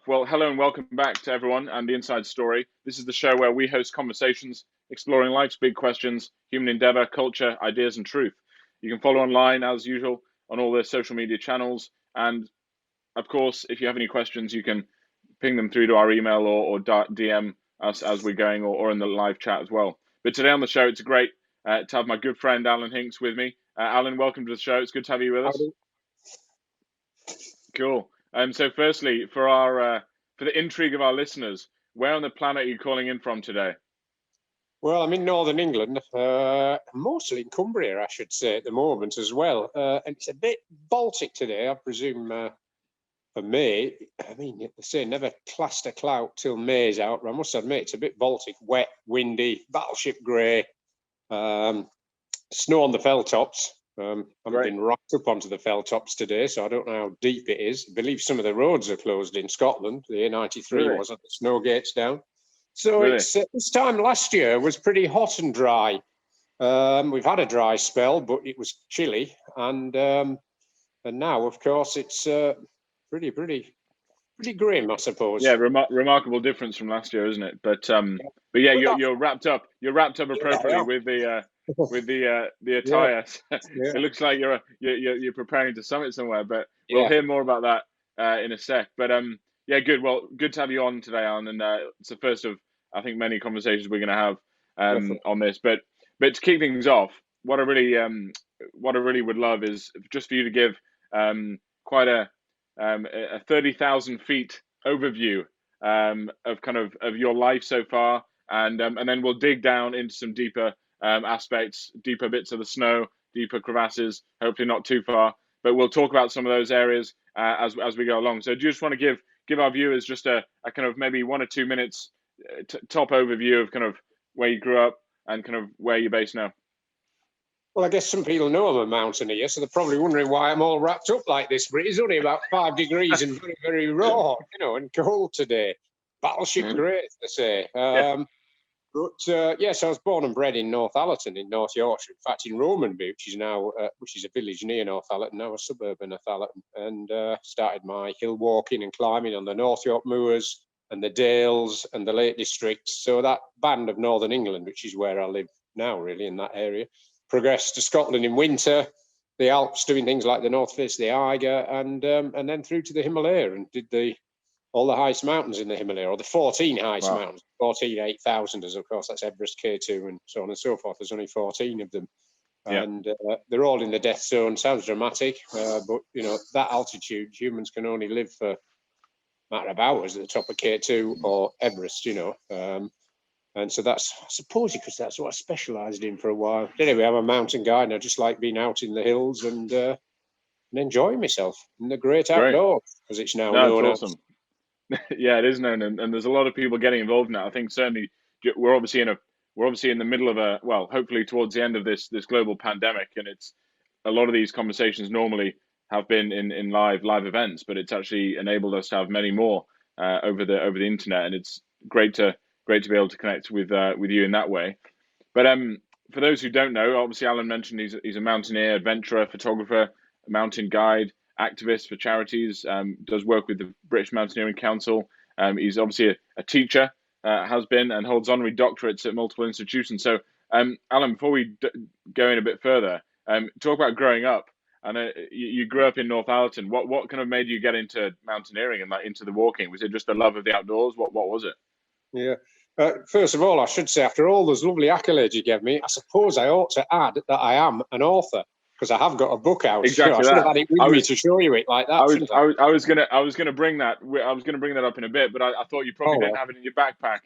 Well, hello and welcome back to everyone and the Inside Story. This is the show where we host conversations exploring life's big questions, human endeavor, culture, ideas, and truth. You can follow online as usual on all the social media channels. And of course, if you have any questions, you can ping them through to our email or DM us as we're going or in the live chat as well. But today on the show, it's great to have my good friend Alan Hinkes with me. Alan, welcome to the show. It's good to have you with us. Cool. So firstly, for the intrigue of our listeners, where on the planet are you calling in from today? Well, I'm in northern England, mostly in Cumbria, I should say, at the moment as well. And it's a bit Baltic today, I presume, for May. I mean, they say never cast a clout till May's out, but I must admit it's a bit Baltic, wet, windy, battleship grey, snow on the fell tops. I've been rocked up onto the fell tops today, so I don't know how deep it is. I believe some of the roads are closed in Scotland. The A93 wasn't, the snow gate's down. So it's this time last year was pretty hot and dry. We've had a dry spell, but it was chilly, and now, of course, it's pretty grim, I suppose. Yeah, remarkable difference from last year, isn't it? But yeah, you're wrapped up. You're wrapped up appropriately with the attire. Yeah. It looks like you're preparing to summit somewhere, but we'll hear more about that in a sec. But yeah, good. Well, good to have you on today, Alan. And it's the first of, I think, many conversations we're going to have on this. But to kick things off, what I really would love is just for you to give quite a 30,000 feet overview of your life so far, and then we'll dig down into some deeper aspects, deeper bits of the snow, deeper crevasses. Hopefully not too far, but we'll talk about some of those areas as we go along. So, do you just want to give our viewers just a kind of maybe 1 or 2 minutes top overview of kind of where you grew up and kind of where you're based now? Well, I guess some people know I'm a mountaineer, so they're probably wondering why I'm all wrapped up like this. But it's only about 5 degrees and very, very raw, and cold today. Battleship grey, they say. But yes, I was born and bred in Northallerton in North Yorkshire. In fact, in Romanby, which is a village near Northallerton, now a suburb of Northallerton, and started my hill walking and climbing on the North York Moors and the Dales and the Lake Districts. So that band of Northern England, which is where I live now, really, in that area. Progressed to Scotland in winter, the Alps, doing things like the North Face, the Eiger, and then through to the Himalaya and did all the highest mountains in the Himalaya, or the 14 highest mountains, 14 8,000ers, of course, that's Everest, K2, and so on and so forth. There's only 14 of them. And they're all in the death zone. Sounds dramatic, but, that altitude, humans can only live for a matter of hours at the top of K2 or Everest, and so that's, I suppose, because that's what I specialised in for a while. Anyway, I'm a mountain guide, and I just like being out in the hills and enjoying myself in the great outdoors, as it's now known. That's awesome. Yeah, it is known, and there's a lot of people getting involved now. I think certainly we're obviously in the middle of hopefully towards the end of this global pandemic, and it's a lot of these conversations normally have been in live events, but it's actually enabled us to have many more over the internet, and it's great to be able to connect with you in that way. But for those who don't know, obviously Alan mentioned he's a mountaineer, adventurer, photographer, a mountain guide, activist for charities, does work with the British Mountaineering Council. He's obviously a teacher, has been, and holds honorary doctorates at multiple institutions. So, Alan, before we go in a bit further, talk about growing up. I know you grew up in Northallerton. What kind of made you get into mountaineering and like into the walking? Was it just the love of the outdoors? What was it? Yeah. First of all, I should say, after all those lovely accolades you gave me, I suppose I ought to add that I am an author, because I have got a book out. Exactly. I should have had it with me to show you it like that. I was gonna bring that. I was gonna bring that up in a bit, but I thought you probably didn't have it in your backpack.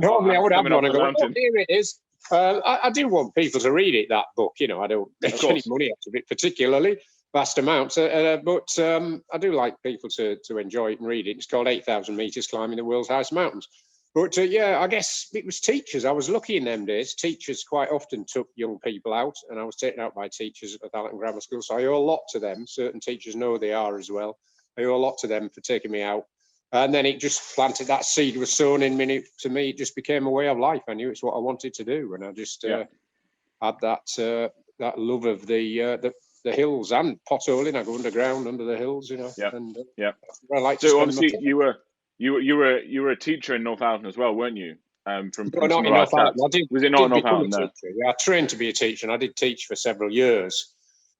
Normally, I would have one and go, "Oh, here it is." I do want people to read it. That book, I don't make any money out of it particularly, vast amounts, but I do like people to enjoy it and read it. It's called 8,000 Meters Climbing the World's Highest Mountains. But I guess it was teachers. I was lucky in them days. Teachers quite often took young people out, and I was taken out by teachers at Allerton Grammar School. So I owe a lot to them. Certain teachers know they are as well. I owe a lot to them for taking me out. And then it just planted, that seed was sown in me. To me, it just became a way of life. I knew it's what I wanted to do. And I just had that love of the hills and potholing. I go underground under the hills, And I like so obviously you were you were a teacher in Northallerton as well, weren't you? From No, some not of in our Northallerton. chats. I Was it not in become a Northallerton? No. teacher. Yeah, I trained to be a teacher, and I did teach for several years.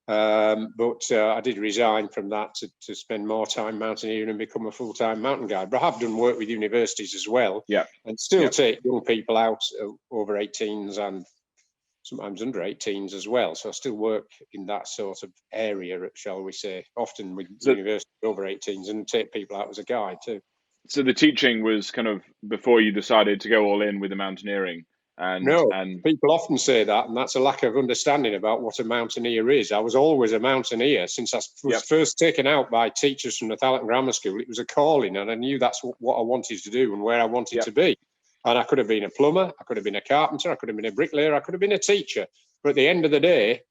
But I did resign from that to spend more time mountaineering and become a full-time mountain guide. But I have done work with universities as well, Yeah. and still take young people out, over 18s and sometimes under 18s as well. So I still work in that sort of area, shall we say, often with universities over 18s, and take people out as a guide too. So the teaching was kind of before you decided to go all in with the mountaineering. No, And people often say that, and that's a lack of understanding about what a mountaineer is. I was always a mountaineer since I was first taken out by teachers from the Thallerton Grammar School. It was a calling, and I knew that's what I wanted to do and where I wanted to be. And I could have been a plumber, I could have been a carpenter, I could have been a bricklayer, I could have been a teacher. But at the end of the day,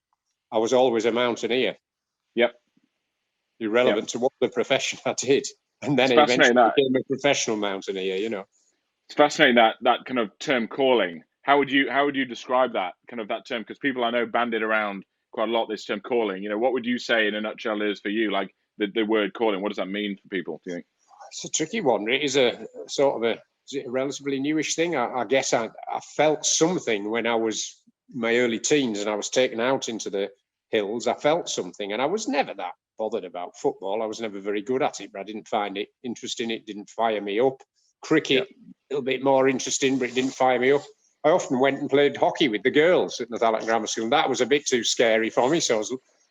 I was always a mountaineer. Yep. Irrelevant to what the profession I did. And then I eventually became a professional mountaineer, you know. It's fascinating that kind of term calling. How would you describe that kind of that term? Because people I know bandied around quite a lot this term calling. You know, what would you say in a nutshell is for you, like the word calling? What does that mean for people, do you think? It's a tricky one. It is a sort of a relatively newish thing. I guess I felt something when I was in my early teens and I was taken out into the hills. I felt something, and I was never that bothered about football. I was never very good at it, but I didn't find it interesting. It didn't fire me up. Cricket, a little bit more interesting, but it didn't fire me up. I often went and played hockey with the girls at the Thallerton Grammar School, and that was a bit too scary for me. So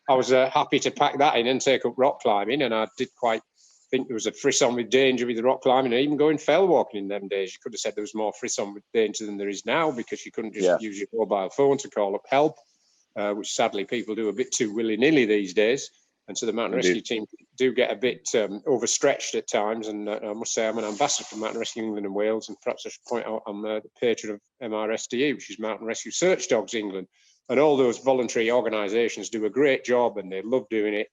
I was happy to pack that in and take up rock climbing, and I did quite think there was a frisson with danger with the rock climbing, and even going fell walking in them days. You could have said there was more frisson with danger than there is now, because you couldn't just use your mobile phone to call up help, which sadly people do a bit too willy-nilly these days. And so the mountain rescue team do get a bit overstretched at times. And I must say I'm an ambassador for Mountain Rescue England and Wales, and perhaps I should point out I'm the patron of MRSDE, which is Mountain Rescue Search Dogs England. And all those voluntary organisations do a great job, and they love doing it.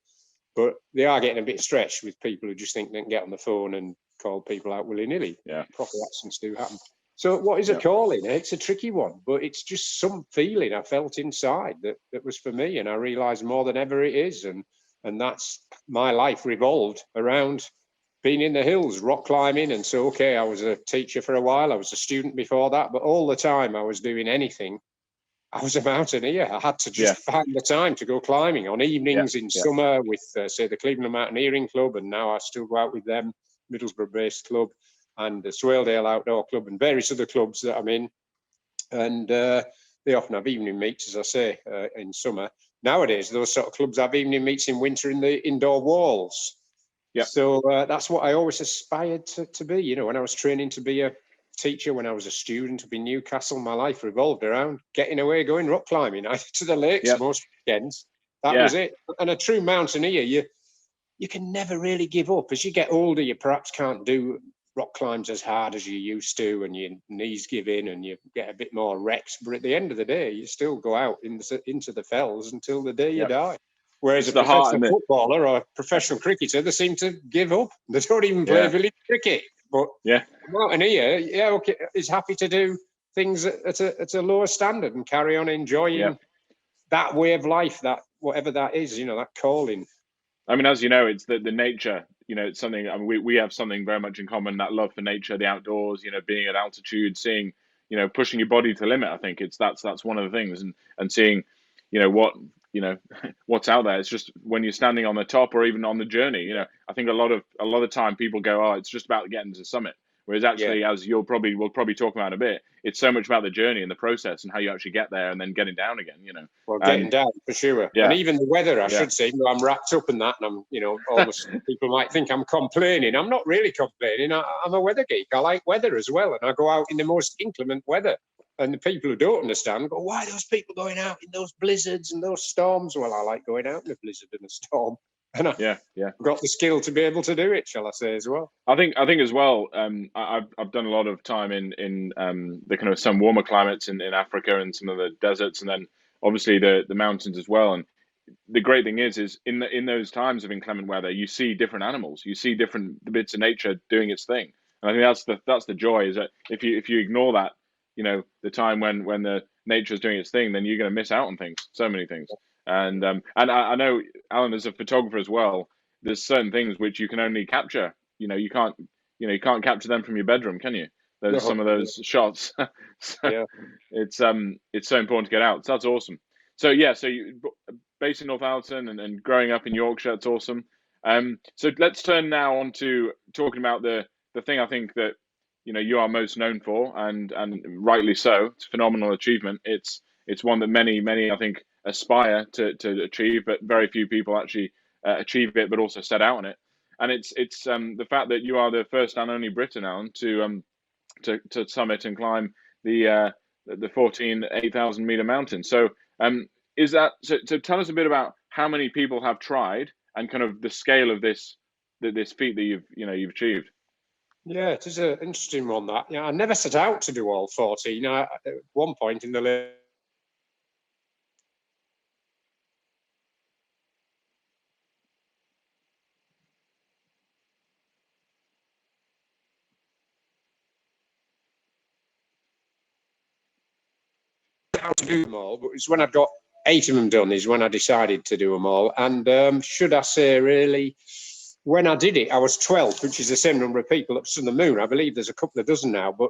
But they are getting a bit stretched with people who just think they can get on the phone and call people out willy-nilly. Proper accidents do happen. So what is a calling? It's a tricky one, but it's just some feeling I felt inside that was for me, and I realised more than ever it is. And that's my life revolved around being in the hills, rock climbing. And so, okay, I was a teacher for a while. I was a student before that, but all the time I was doing anything, I was a mountaineer. I had to just find the time to go climbing on evenings in summer with, say, the Cleveland Mountaineering Club, and now I still go out with them, Middlesbrough-based club, and the Swaledale Outdoor Club, and various other clubs that I'm in. And they often have evening meets, as I say, in summer. Nowadays, those sort of clubs have evening meets in winter in the indoor walls. So that's what I always aspired to be. You know, when I was training to be a teacher, when I was a student up in Newcastle, my life revolved around getting away, going rock climbing to the lakes most weekends. That was it. And a true mountaineer, you can never really give up. As you get older, you perhaps can't do rock climbs as hard as you used to, and your knees give in and you get a bit more wrecks. But at the end of the day, you still go out into the fells until the day you die. Whereas it's a professional footballer or a professional cricketer, they seem to give up. They don't even play village cricket. But a mountaineer, is happy to do things at a lower standard and carry on enjoying that way of life, that whatever that is, you know, that calling. I mean, as you know, it's the nature. You know, it's something. I mean, we have something very much in common: that love for nature, the outdoors. You know, being at altitude, seeing, you know, pushing your body to the limit. I think that's one of the things, and seeing, you know, what's out there. It's just when you're standing on the top or even on the journey. You know, I think a lot of time people go, oh, it's just about getting to the summit. Whereas actually, as we'll probably talk about in a bit, it's so much about the journey and the process and how you actually get there and then getting down again. You know, well, getting down for sure. And even the weather, I should say, I'm wrapped up in that, and I'm, you know, almost people might think I'm complaining. I'm not really complaining. I'm a weather geek. I like weather as well, and I go out in the most inclement weather. And the people who don't understand go, why are those people going out in those blizzards and those storms? Well, I like going out in a blizzard and a storm. And I've got the skill to be able to do it, shall I say, as well. I think as well. I've done a lot of time in the kind of some warmer climates in Africa and some of the deserts, and then obviously the mountains as well. And the great thing is in those times of inclement weather, you see different animals, you see different bits of nature doing its thing. And I think that's the joy, is that if you ignore that, you know, the time when the nature is doing its thing, then you're going to miss out on things, so many things. And I know, Alan, as a photographer as well, there's certain things which you can only capture. You know, you can't you can't capture them from your bedroom, can you? Some of those shots. So it's so important to get out. So that's awesome. So yeah, so you based in Northallerton and growing up in Yorkshire, it's awesome. So let's turn now on to talking about the thing I think that you are most known for, and rightly so. It's a phenomenal achievement. It's one that many I think aspire to achieve, but very few people actually achieve it, but also set out on it. And it's the fact that you are the first and only Briton, Alan, to summit and climb the 8,000 meter mountain. So is that so? Tell us a bit about how many people have tried and kind of the scale of this feat that you've achieved. Yeah, it is an interesting one. That I never set out to do all 14. At one point in the to do them all, but it's when I'd got 8 of them done is when I decided to do them all. And should I say, really, when I did it, I was 12, which is the same number of people up to the moon. I believe there's a couple of dozen now, but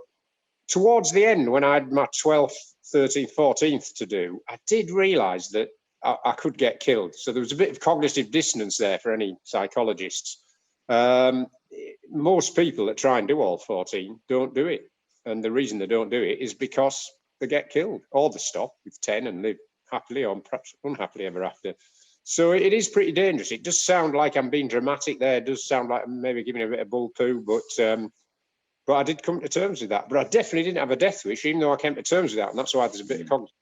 towards the end, when I had my 12th, 13th, 14th to do, I did realise that I could get killed. So there was a bit of cognitive dissonance there for any psychologists. Most people that try and do all 14 don't do it. And the reason they don't do it is because they get killed, or they stop with 10 and live happily or perhaps unhappily ever after. So it is pretty dangerous. It does sound like I'm being dramatic there. It does sound like I'm maybe giving a bit of bull poo, but I did come to terms with that. But I definitely didn't have a death wish, even though I came to terms with that. And that's why there's a bit of cognitive.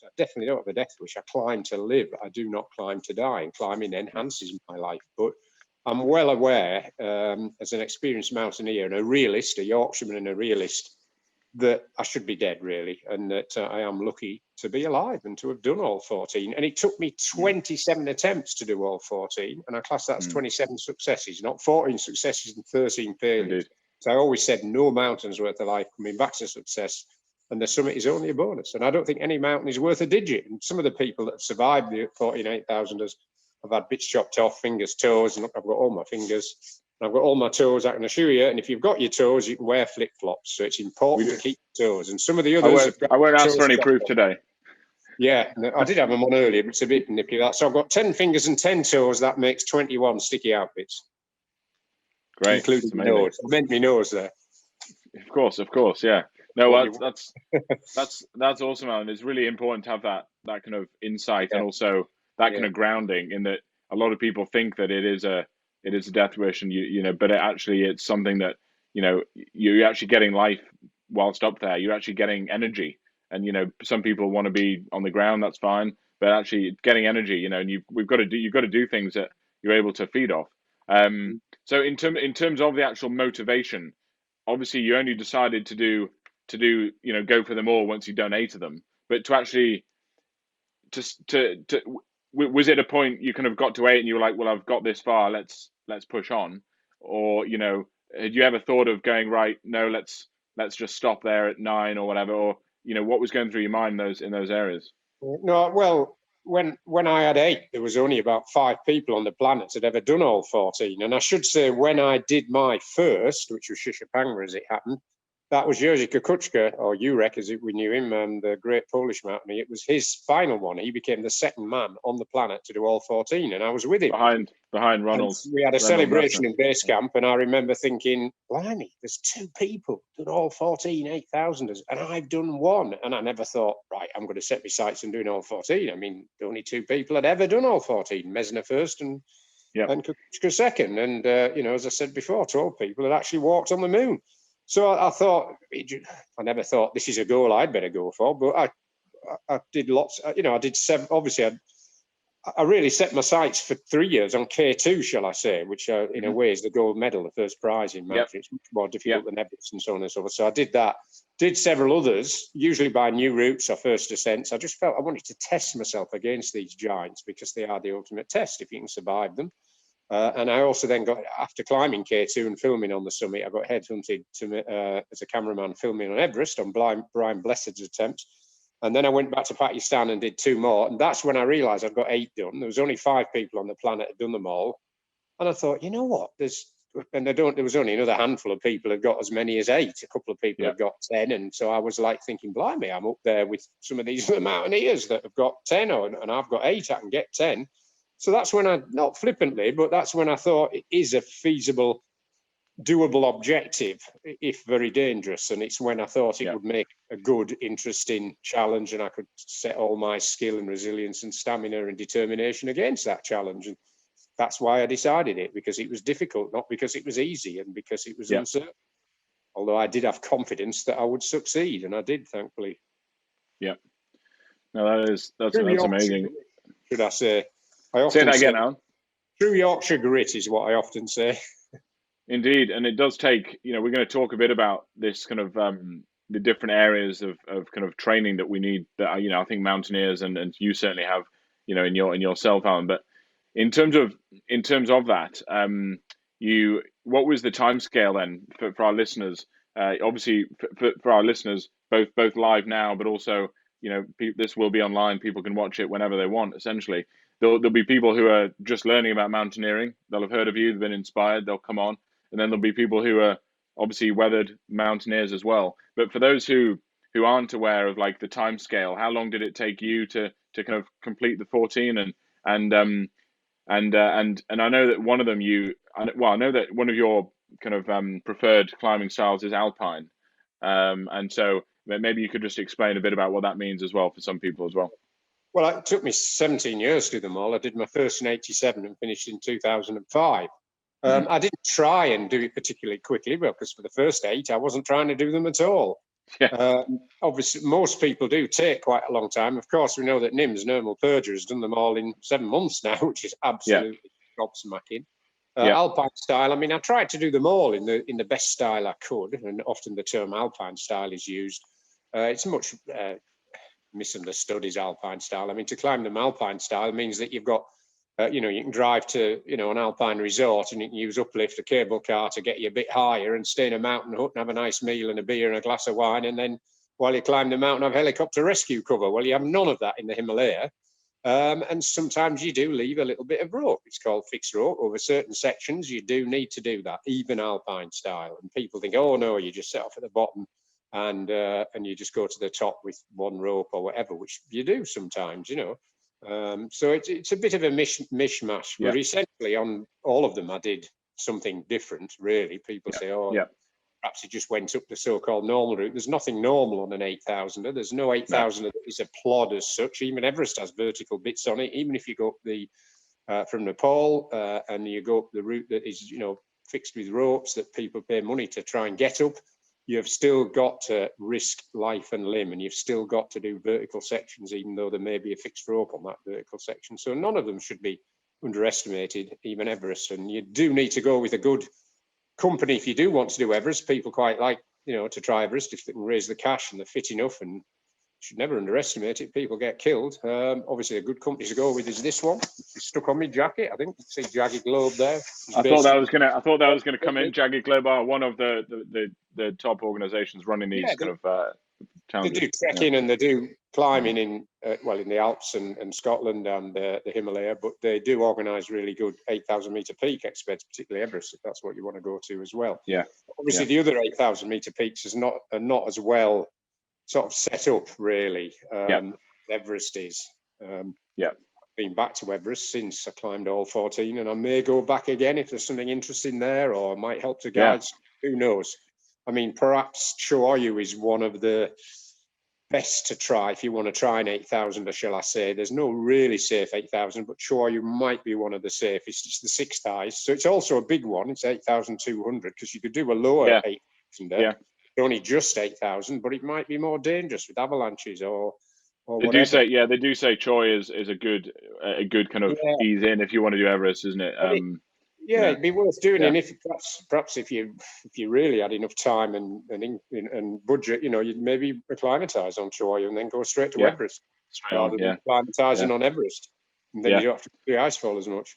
I definitely don't have a death wish. I climb to live. I do not climb to die. And climbing enhances my life. But I'm well aware, as an experienced mountaineer and a realist, a Yorkshireman and a realist, that I should be dead, really, and that I am lucky to be alive and to have done all 14. And it took me 27 attempts to do all 14, and I class that as 27 successes, not 14 successes and 13 failures. So I always said no mountain's worth a life coming back to success, and the summit is only a bonus. And I don't think any mountain is worth a digit. And some of the people that have survived the 48,000ers have had bits chopped off, fingers, toes, and look, I've got all my fingers. I've got all my toes, I can assure you. And if you've got your toes, you can wear flip-flops. So it's important to keep your toes. And some of the others... I won't ask for any proof today. Yeah, I did have them on earlier, but it's a bit nippy. So I've got 10 fingers and 10 toes. That makes 21 sticky outfits. Great. Including my nose. I meant my nose there. Of course, yeah. No, that's awesome, Alan. It's really important to have that kind of insight and also that kind of grounding in that a lot of people think that it is a death wish, and but it's something that you're actually getting life whilst up there. You're actually getting energy, and some people want to be on the ground. That's fine, but actually getting energy, and you've got to do things that you're able to feed off. So in terms of the actual motivation, obviously you only decided to do go for them all once you've done 8 of them, but to actually was it a point you kind of got to 8 and you were like, well, I've got this far, let's push on, or had you ever thought of going, right, no, let's just stop there at 9 or whatever, or what was going through your mind in those areas? No, well, when I had 8, there was only about 5 people on the planet that had ever done all 14. And I should say, when I did my first, which was Shishapangma as it happened, that was Jerzy Kukuczka, or Jurek as we knew him, the great Polish mountaineer. It was his final one. He became the second man on the planet to do all 14, and I was with him. Behind Ronald. And we had a celebration in base camp, and I remember thinking, blimey, there's 2 people done all 14 8,000ers, and I've done 1. And I never thought, right, I'm going to set my sights on doing all 14. I mean, the only 2 people had ever done all 14, Mesner first and Kukuczka second. And, as I said before, 12 people had actually walked on the moon. So I thought, I never thought this is a goal I'd better go for, but I did lots, I did 7, obviously I really set my sights for 3 years on K2, shall I say, which in a way is the gold medal, the first prize in mountain. It's much more difficult than Everest and so on and so forth. So I did that, did several others, usually by new routes or first ascents. I just felt I wanted to test myself against these giants because they are the ultimate test if you can survive them. And I also then got, after climbing K2 and filming on the summit, I got headhunted as a cameraman filming on Everest on Brian Blessed's attempt. And then I went back to Pakistan and did 2 more. And that's when I realized I'd got 8 done. There was only 5 people on the planet had done them all. And I thought, you know what? There's and there was only another handful of people who got as many as 8. A couple of people had got 10, and so I was like thinking, blimey, I'm up there with some of these mountaineers that have got 10, and I've got 8. I can get 10. So that's when I, not flippantly, but that's when I thought it is a feasible, doable objective, if very dangerous. And it's when I thought it would make a good, interesting challenge, and I could set all my skill and resilience and stamina and determination against that challenge. And that's why I decided it, because it was difficult, not because it was easy and because it was uncertain. Although I did have confidence that I would succeed, and I did, thankfully. Yeah. No, that's amazing. Should I say? Say that again, Alan. True Yorkshire grit is what I often say. Indeed, and it does take, we're going to talk a bit about this kind of the different areas of kind of training that we need, that I think mountaineers and you certainly have, in yourself, Alan. But in terms of that, what was the timescale then for our listeners? Obviously, for our listeners, both live now, but also this will be online. People can watch it whenever they want. Essentially, there'll be people who are just learning about mountaineering. They'll have heard of you, they've been inspired. They'll come on. And then there'll be people who are obviously weathered mountaineers as well. But for those who aren't aware of like the time scale, how long did it take you to kind of complete the 14? And I know that one of them I know that one of your kind of preferred climbing styles is alpine. And so maybe you could just explain a bit about what that means as well for some people as well. Well, it took me 17 years to do them all. I did my first in 87 and finished in 2005. I didn't try and do it particularly quickly, because for the first 8, I wasn't trying to do them at all. Obviously, most people do take quite a long time. Of course, we know that Nim's Nirmal Purger has done them all in 7 months now, which is absolutely gobsmacking. Alpine style, I mean, I tried to do them all in the best style I could, and often the term alpine style is used. It's much misunderstood is alpine style. I mean, to climb them alpine style means that you've got you can drive to, an alpine resort, and you can use uplift, a cable car to get you a bit higher, and stay in a mountain hut and have a nice meal and a beer and a glass of wine. And then while you climb the mountain, have helicopter rescue cover. Well, you have none of that in the Himalaya. And sometimes you do leave a little bit of rope. It's called fixed rope. Over certain sections, you do need to do that, even alpine style. And people think, oh, no, you just set off at the bottom and you just go to the top with one rope or whatever, which you do sometimes, So it's a bit of a mishmash, but essentially on all of them, I did something different, really. People say, perhaps it just went up the so-called normal route. There's nothing normal on an 8,000er. There's no 8,000er that is a plod as such. Even Everest has vertical bits on it. Even if you go up from Nepal and you go up the route that is, fixed with ropes that people pay money to try and get up, you've still got to risk life and limb, and you've still got to do vertical sections, even though there may be a fixed rope on that vertical section. So none of them should be underestimated, even Everest. And you do need to go with a good company if you do want to do Everest. People quite like, to try Everest if they can raise the cash and they're fit enough, and should never underestimate it. People get killed. Obviously, a good company to go with is this one. It's stuck on my jacket. I think you see Jagged Globe there. I thought that was gonna come in. Jagged Globe are one of the top organisations running these kind of challenges. They do trekking and they do climbing in the Alps and Scotland and the Himalaya, but they do organise really good 8,000 metre peak experts, particularly Everest, if that's what you want to go to as well. Obviously, the other 8,000 metre peaks are not as well sort of set up, really. Everest is. Been back to Everest since I climbed all 14, and I may go back again if there's something interesting there, or might help to guide. Who knows? I mean, perhaps Choyu is one of the best to try if you want to try an 8,000, or shall I say. There's no really safe 8,000, but Choyu might be one of the safest. It's the 6 ties, so it's also a big one. It's 8,200, because you could do a lower 8,000. Only just 8,000, but it might be more dangerous with avalanches or they do say Choi is a good kind of ease in if you want to do Everest, isn't it? It'd be worth doing. And if perhaps if you really had enough time and budget, you'd maybe acclimatise on Choi and then go straight to Everest rather than acclimatising on Everest, and then you don't have to do icefall as much.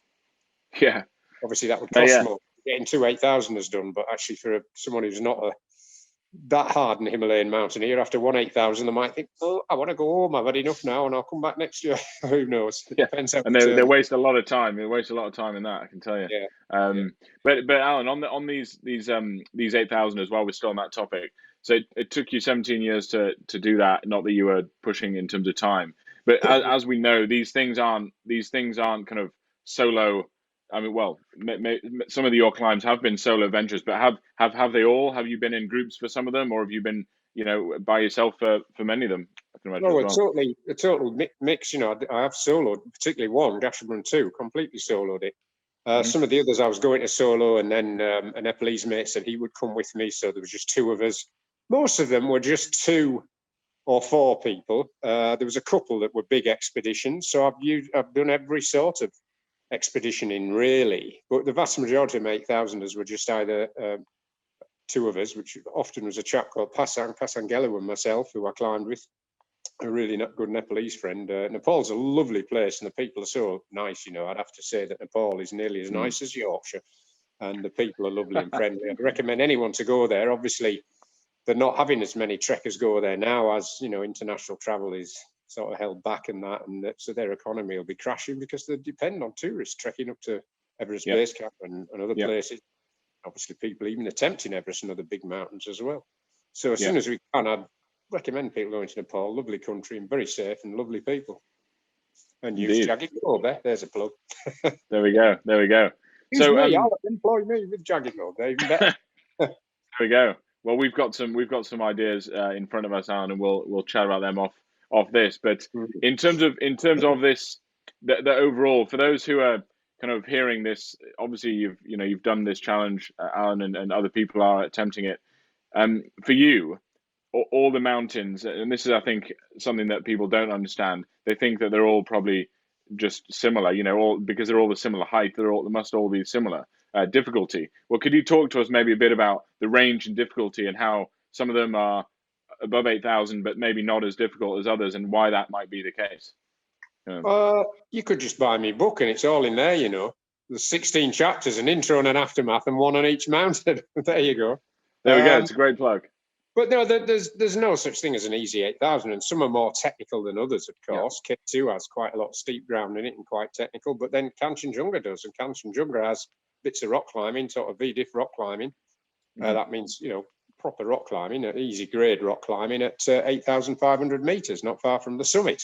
Obviously that would cost more. Getting 2 8,000ers done, but actually for someone who's not that hardened Himalayan mountaineer after 8,000, they might think, oh, I want to go home, I've had enough now, and I'll come back next year. Who knows? It depends how and they waste a lot of time. They waste a lot of time in that, I can tell you. But Alan, on these 8,000 as well, we're still on that topic. So it took you 17 years to do that. Not that you were pushing in terms of time, but as we know, these things aren't kind of solo. I mean, well, some of your climbs have been solo ventures, but have they all? Have you been in groups for some of them, or have you been, by yourself for many of them? I can imagine. Well, a total mix. I have soloed, particularly one, Gasherbrum 2, completely soloed it. Some of the others I was going to solo, and then a Nepalese mate said he would come with me, so there was just two of us. Most of them were just 2 or 4 people. There was a couple that were big expeditions, so I've done every sort of expedition in, really, but the vast majority of my 8,000ers were just either 2 of us, which often was a chap called Pasangelu and myself, who I climbed with, a really good Nepalese friend. Nepal's a lovely place, and the people are so nice. I'd have to say that Nepal is nearly as nice as Yorkshire, and the people are lovely and friendly. I'd recommend anyone to go there. Obviously, they're not having as many trekkers go there now, as international travel is sort of held back, and so their economy will be crashing because they depend on tourists trekking up to Everest Base Camp and other places. Obviously, people even attempting Everest and other big mountains as well. So as soon as we can, I'd recommend people going to Nepal. Lovely country and very safe and lovely people. And use Jagged Globe. There's a plug. There we go. Use me. I'll employ me with Jagged Globe. They're even better. There we go. Well, we've got some ideas in front of us, Alan, and we'll chat about them off this. But in terms of this, the overall, for those who are kind of hearing this, obviously you've done this challenge, Alan, and other people are attempting it. For you, all the mountains, and this is, I think, something that people don't understand. They think that they're all probably just similar, all because they're all the similar height. They must all be similar difficulty. Well, could you talk to us maybe a bit about the range and difficulty and how some of them are above 8,000, but maybe not as difficult as others, and why that might be the case? You could just buy me a book, and it's all in there. There's 16 chapters, an intro and an aftermath, and one on each mountain. There you go. There we go. It's a great plug. But no, there's no such thing as an easy 8,000, and some are more technical than others, of course. K2 has quite a lot of steep ground in it and quite technical, but then Kanchenjunga does, and Kanchenjunga has bits of rock climbing, sort of V-diff rock climbing. That means, proper rock climbing, easy grade rock climbing at 8,500 meters, not far from the summit.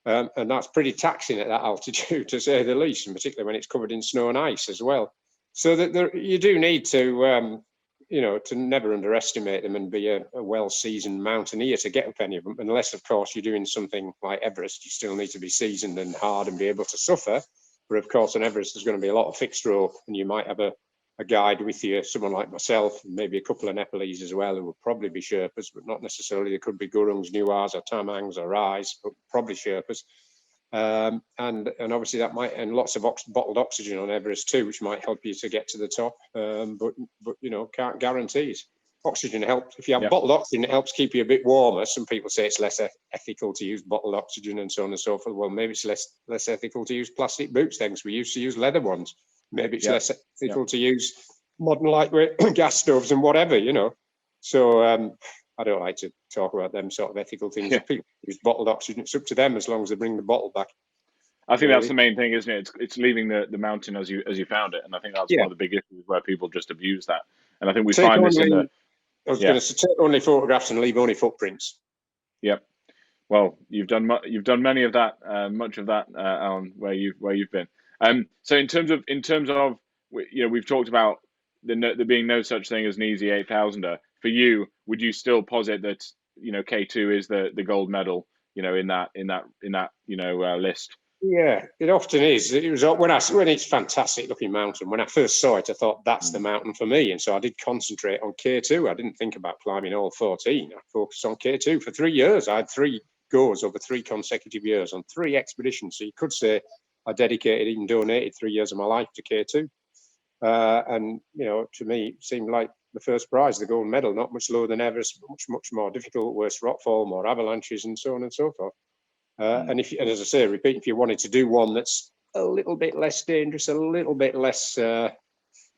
And that's pretty taxing at that altitude, to say the least, and particularly when it's covered in snow and ice as well. So that you do need to, to never underestimate them and be a well-seasoned mountaineer to get up any of them. Unless, of course, you're doing something like Everest, you still need to be seasoned and hard and be able to suffer. But of course, on Everest, there's going to be a lot of fixed rope, and you might have a guide with you, someone like myself, and maybe a couple of Nepalese as well, who will probably be Sherpas, but not necessarily. There could be Gurungs, Nuars, or Tamangs, or Rais, but probably Sherpas. And obviously that might, and lots of bottled oxygen on Everest too, which might help you to get to the top. But can't guarantee it. Oxygen helps. If you have bottled oxygen, it helps keep you a bit warmer. Some people say it's less ethical to use bottled oxygen and so on and so forth. Well, maybe it's less ethical to use plastic boots then, because we used to use leather ones. Maybe it's less ethical to use modern lightweight gas stoves and whatever, So I don't like to talk about them sort of ethical things. If people use bottled oxygen, it's up to them as long as they bring the bottle back. I think that's the main thing, isn't it? It's leaving the mountain as you found it, and I think that's one of the big issues where people just abuse that. And I think we find this in the. I was going to take only photographs and leave only footprints. Yep. Well, you've done many of that, much of that, Alan, where you've been. So in terms of we've talked about there being no such thing as an easy 8,000er. For you, would you still posit that K2 is the gold medal in that list? Yeah, it often is. It was when it's a fantastic looking mountain. When I first saw it, I thought that's the mountain for me, and so I did concentrate on K2. I didn't think about climbing all 14. I focused on K2 for 3 years. I had 3 goes over 3 consecutive years on 3 expeditions. So you could say I dedicated, even donated 3 years of my life to K2. And to me, it seemed like the first prize, the gold medal, not much lower than Everest, much more difficult, worse rockfall, more avalanches, and so on and so forth. And as I say, repeat, if you wanted to do one that's a little bit less dangerous, a little bit less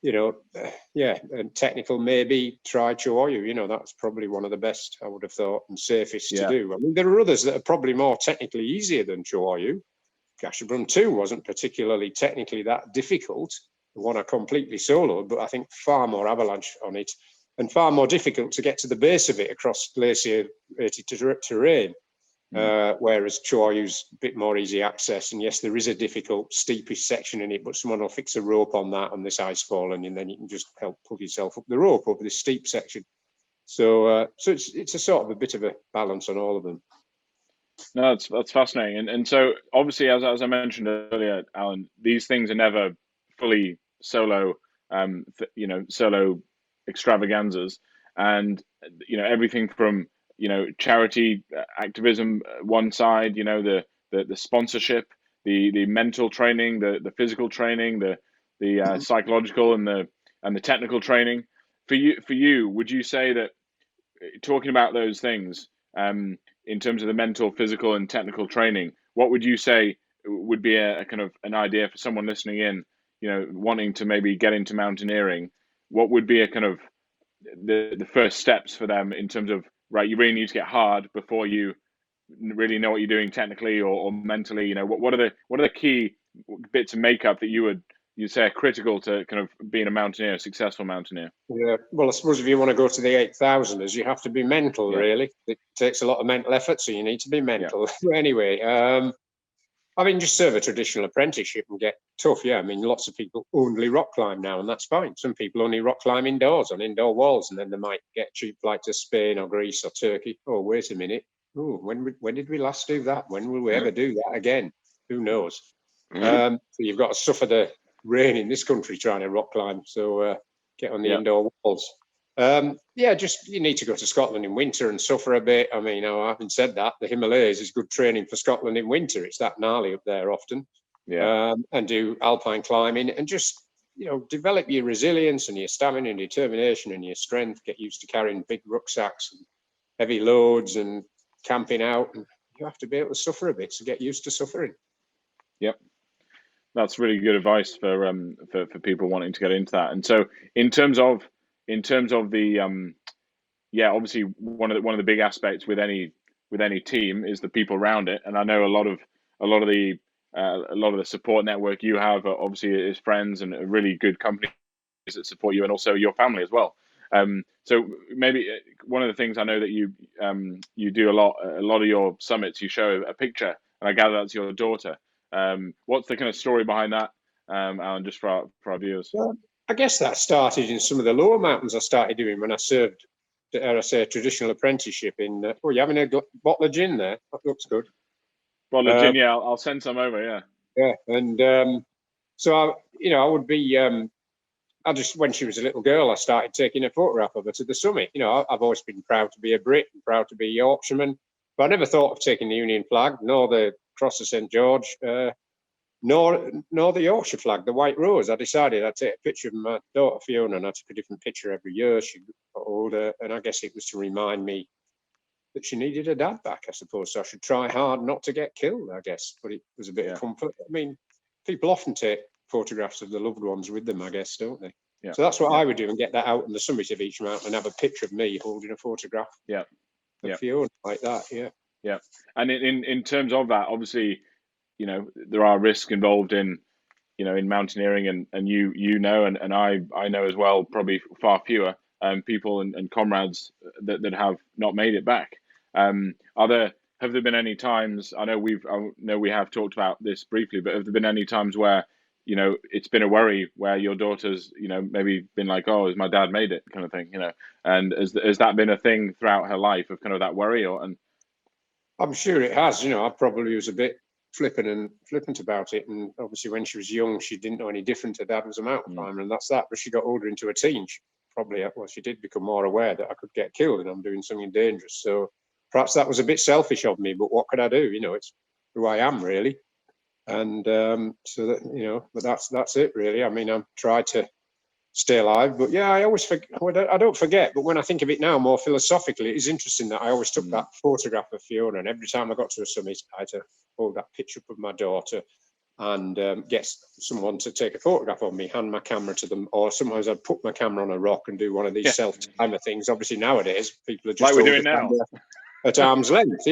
and technical, maybe try Chihuahua. That's probably one of the best, I would have thought, and safest to do. I mean, there are others that are probably more technically easier than Chihuahua. Gasherbrum 2 wasn't particularly technically that difficult. The one I completely soloed, but I think far more avalanche on it and far more difficult to get to the base of it across glacier-rated terrain. Whereas Chihuahua's a bit more easy access, and yes, there is a difficult, steepish section in it, but someone will fix a rope on that on this ice fall, and then you can just help pull yourself up the rope over this steep section. So it's a sort of a bit of a balance on all of them. No, that's fascinating, and so obviously, as I mentioned earlier, Alan, these things are never fully solo, solo extravaganzas, and everything from charity activism one side, the sponsorship, the mental training, the physical training, the psychological and the technical training. For you, would you say that, talking about those things, in terms of the mental, physical, and technical training, what would you say would be a kind of an idea for someone listening in, wanting to maybe get into mountaineering? What would be a kind of the first steps for them in terms of, right, you really need to get hard before you really know what you're doing technically or mentally? What are the key bits of makeup that you'd say are critical to kind of being a successful mountaineer? Yeah, well, I suppose if you want to go to the 8,000ers, you have to be mental, really. It takes a lot of mental effort, so you need to be mental. Anyway, just serve a traditional apprenticeship and get tough. Yeah, I mean, lots of people only rock climb now, and that's fine. Some people only rock climb indoors on indoor walls, and then they might get a cheap flight to Spain or Greece or Turkey. Oh, wait a minute. Oh, when did we last do that? When will we ever do that again? Who knows? So you've got to suffer the rain in this country trying to rock climb. So get on the indoor walls. Just you need to go to Scotland in winter and suffer a bit. I mean, having said that, the Himalayas is good training for Scotland in winter. It's that gnarly up there often. And do alpine climbing and just, develop your resilience and your stamina and determination and your strength. Get used to carrying big rucksacks and heavy loads and camping out. And you have to be able to suffer a bit to get used to suffering. Yep. That's really good advice for people wanting to get into that. And so in terms of the obviously one of the big aspects with any team is the people around it. And I know a lot of the support network you have obviously is friends and a really good companies that support you, and also your family as well. So maybe one of the things I know that you do a lot of your summits, you show a picture, and I gather that's your daughter. What's the kind of story behind that, Alan, just for our viewers? Well, I guess that started in some of the lower mountains I started doing when I served, a traditional apprenticeship in. You're having a bottle of gin there? That looks good. Bottle of gin, yeah. I'll send some over, yeah. Yeah, and so I would be. When she was a little girl, I started taking a photograph of her to the summit. I've always been proud to be a Brit, and proud to be a Yorkshireman, but I never thought of taking the Union flag, nor the Cross of St George, nor the Yorkshire flag, the White Rose. I decided I'd take a picture of my daughter Fiona, and I took a different picture every year. She got older, and I guess it was to remind me that she needed her dad back, I suppose. So I should try hard not to get killed, I guess. But it was a bit of comfort. I mean, people often take photographs of the loved ones with them, I guess, don't they? Yeah. So that's what I would do, and get that out on the summit of each mountain and have a picture of me holding a photograph. Of Fiona, like that. Yeah. And in terms of that, obviously, there are risks involved in mountaineering, and and I know as well, probably far fewer people and comrades that have not made it back. Have there been any times? I know we have talked about this briefly, but have there been any times where it's been a worry, where your daughter's maybe been like, oh, has my dad made it, kind of thing, and has that been a thing throughout her life, of kind of that worry? And I'm sure it has. I probably was a bit flippant about it, and obviously when she was young, she didn't know any different. Her dad was a mountain climber, and that's that. But she got older into a teen, she did become more aware that I could get killed and I'm doing something dangerous. So perhaps that was a bit selfish of me, but what could I do? It's who I am, really. And so that but that's it, really. I mean, I've tried to stay alive, but I always forget. I don't forget, but when I think of it now more philosophically, it is interesting that I always took that photograph of Fiona, and every time I got to a summit, I had to hold that picture up of my daughter. and get someone to take a photograph of me, hand my camera to them, or sometimes I'd put my camera on a rock and do one of these self-timer things. Obviously nowadays people are just like we're doing now at arm's length,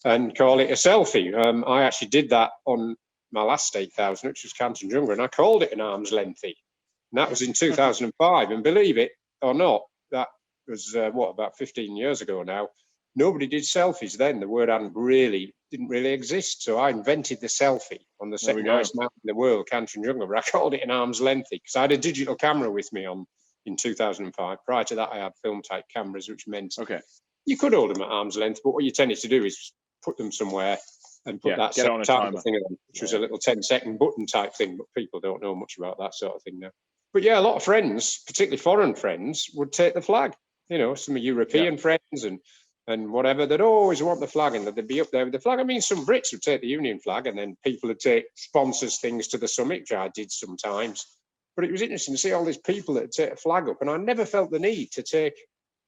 and call it a selfie. I actually did that on my last 8,000, which was Kanchenjunga, and I called it an arm's lengthy. And that was in 2005. And believe it or not, that was about 15 years ago now. Nobody did selfies then. The word didn't really exist. So I invented the selfie on the second highest mountain in the world, Kanchenjunga, but I called it an arm's lengthy because I had a digital camera with me in 2005. Prior to that, I had film type cameras, which meant you could hold them at arm's length, but what you tended to do is put them somewhere and put that get on a timer thing on, which was a little 10-second button type thing, but people don't know much about that sort of thing now. But yeah, a lot of friends, particularly foreign friends, would take the flag. Some European friends and whatever, they'd always want the flag and they'd be up there with the flag. I mean, some Brits would take the Union flag and then people would take sponsors things to the summit, which I did sometimes. But it was interesting to see all these people that would take a flag up, and I never felt the need to take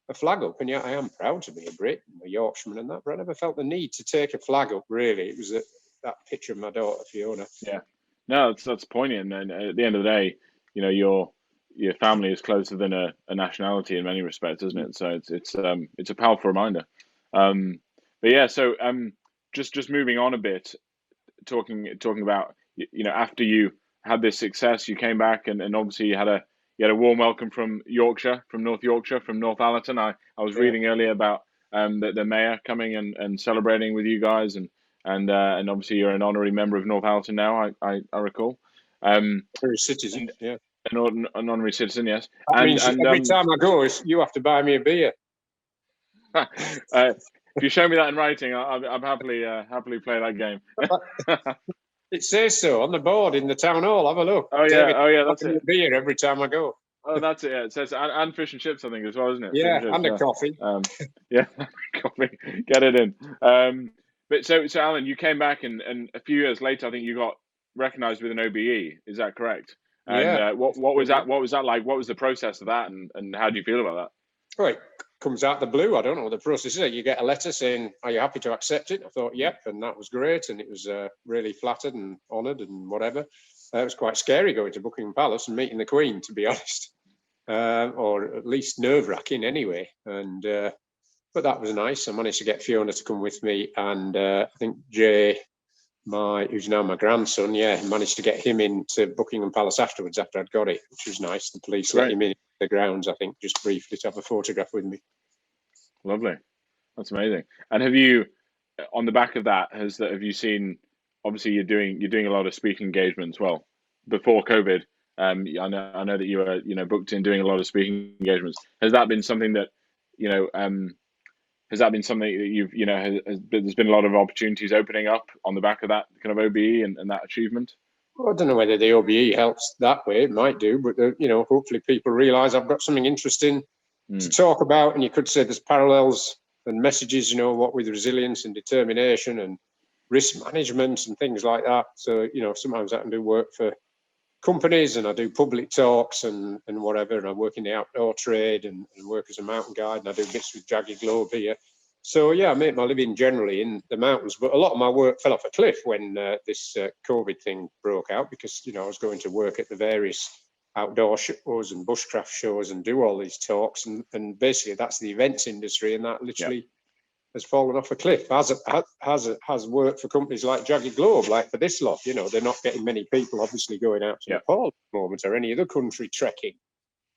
a flag up, and yet I am proud to be a Brit, a Yorkshireman and that, but I never felt the need to take a flag up, really. It was that picture of my daughter, Fiona. Yeah. No, that's poignant, and at the end of the day, your family is closer than a nationality in many respects, isn't it? So it's a powerful reminder. But yeah, so just moving on a bit, talking about after you had this success, you came back and obviously you had a warm welcome from Yorkshire, from North Yorkshire, from North Allerton. I was reading earlier about the mayor coming and celebrating with you guys, and obviously you're an honorary member of North Allerton now. I recall. Honorary citizen, an honorary citizen, yes. That means every time I go, you have to buy me a beer. If you show me that in writing, I'm happily play that game. It says so on the board in the town hall. Have a look. Oh yeah, that's it. A beer every time I go. Oh, that's it. Yeah. It says and fish and chips, I think, as well, isn't it? Yeah, and a coffee. Yeah, coffee. Get it in. But so Alan, you came back and a few years later, I think you got recognised with an OBE. Is that correct? And what was that? What was that like? What was the process of that, and how do you feel about that? Well, it comes out the blue. I don't know what the process is. You get a letter saying, "Are you happy to accept it?" I thought, "Yep," and that was great, and it was really flattered and honoured and whatever. It was quite scary going to Buckingham Palace and meeting the Queen, to be honest, or at least nerve-wracking anyway. And but that was nice. I managed to get Fiona to come with me, and I think Jay, who's now my grandson, managed to get him into Buckingham Palace afterwards after I'd got it, which was nice. The police let him in the grounds, I think, just briefly to have a photograph with me. Lovely, that's amazing. And have you, on the back of that, have you seen? Obviously, you're doing a lot of speaking engagements. Well, before COVID, I know that you were booked in doing a lot of speaking engagements. Has that been something that Has that been something that you've there's been a lot of opportunities opening up on the back of that kind of OBE and that achievement? Well, I don't know whether the OBE helps that way. It might do, but hopefully people realise I've got something interesting to talk about, and you could say there's parallels and messages. What with resilience and determination and risk management and things like that. So sometimes I can do work for companies, and I do public talks and whatever, and I work in the outdoor trade and work as a mountain guide, and I do bits with Jagged Globe here. So I make my living generally in the mountains, but a lot of my work fell off a cliff when this COVID thing broke out, because I was going to work at the various outdoor shows and bushcraft shows and do all these talks, and basically that's the events industry, and that literally has fallen off a cliff. Has worked for companies like Jagged Globe, like for this lot. They're not getting many people obviously going out to Nepal at the moment, or any other country trekking,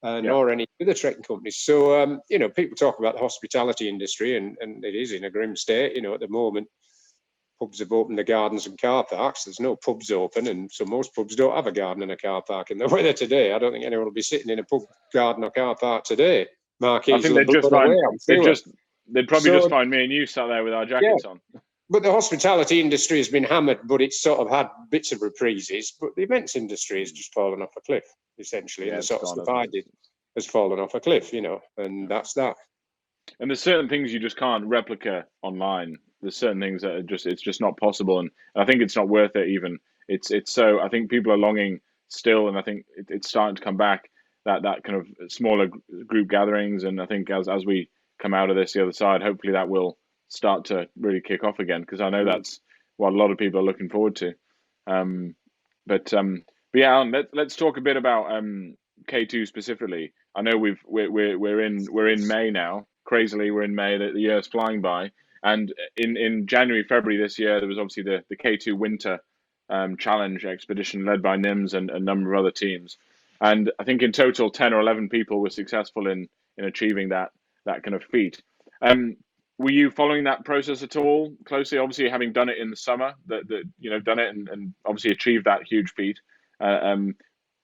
nor any other trekking companies. So people talk about the hospitality industry, and it is in a grim state. At the moment, pubs have opened the gardens and car parks. There's no pubs open, and so most pubs don't have a garden and a car park. In the weather today, I don't think anyone will be sitting in a pub garden or car park today. Marquees will blow away, I'm sure. They'd probably just find me and you sat there with our jackets on. But the hospitality industry has been hammered, but it's sort of had bits of reprises. But the events industry has just fallen off a cliff, essentially. And the sort of stuff I did has fallen off a cliff, and that's that. And there's certain things you just can't replicate online. There's certain things that it's just not possible. And I think it's not worth it even. It's so, I think people are longing still, and I think it's starting to come back, that kind of smaller group gatherings. And I think as we come out of this the other side, hopefully that will start to really kick off again, because I know that's what a lot of people are looking forward to. But yeah, Alan, let's talk a bit about K2 specifically. I know we're in May now. Crazily, we're in May. The year's flying by. And in January, February this year, there was obviously the K2 Winter Challenge expedition led by NIMS and a number of other teams. And I think in total, 10 or 11 people were successful in achieving that kind of feat. Were you following that process at all closely? Obviously, having done it in the summer, that done it and obviously achieved that huge feat. Did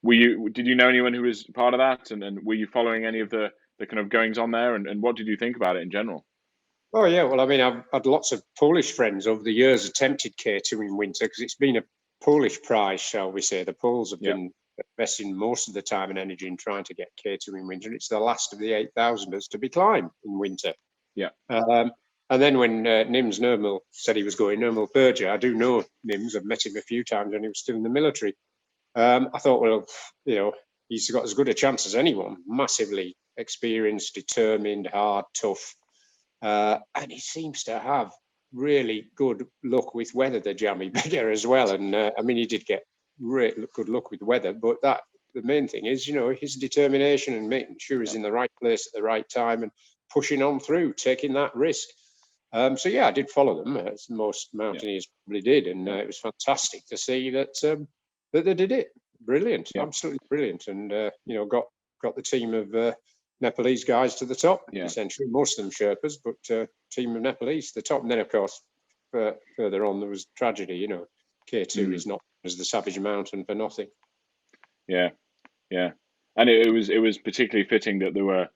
you know anyone who was part of that, and were you following any of the kind of goings on there, and what did you think about it in general? Oh yeah, well, I mean, I've had lots of Polish friends over the years attempted K2 in winter because it's been a Polish prize, shall we say. The Poles have been investing most of the time and energy in trying to get K2 in winter. It's the last of the 8,000ers to be climbed in winter. Yeah. And then when Nims Nirmal said he was going, Nirmal Berger, I do know Nims, I've met him a few times when he was still in the military. I thought, well, he's got as good a chance as anyone. Massively experienced, determined, hard, tough. And he seems to have really good luck with weather, the jammy beggar, as well. And I mean, he did get really good luck with weather, but the main thing is, his determination and making sure he's in the right place at the right time and pushing on through, taking that risk. So yeah, I did follow them, as most mountaineers probably did, and it was fantastic to see that that they did it. Brilliant, absolutely brilliant, and got the team of Nepalese guys to the top. Essentially, most of them Sherpas, but team of Nepalese to the top. And then, of course, further on there was tragedy. K2 is not as the Savage Mountain for nothing. Yeah, and it was particularly fitting that there were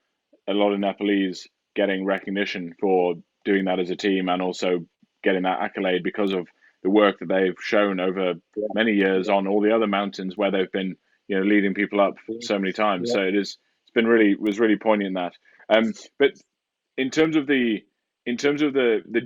a lot of Nepalese getting recognition for doing that as a team, and also getting that accolade because of the work that they've shown over many years on all the other mountains where they've been, leading people up so many times. So was really poignant that. But in terms of the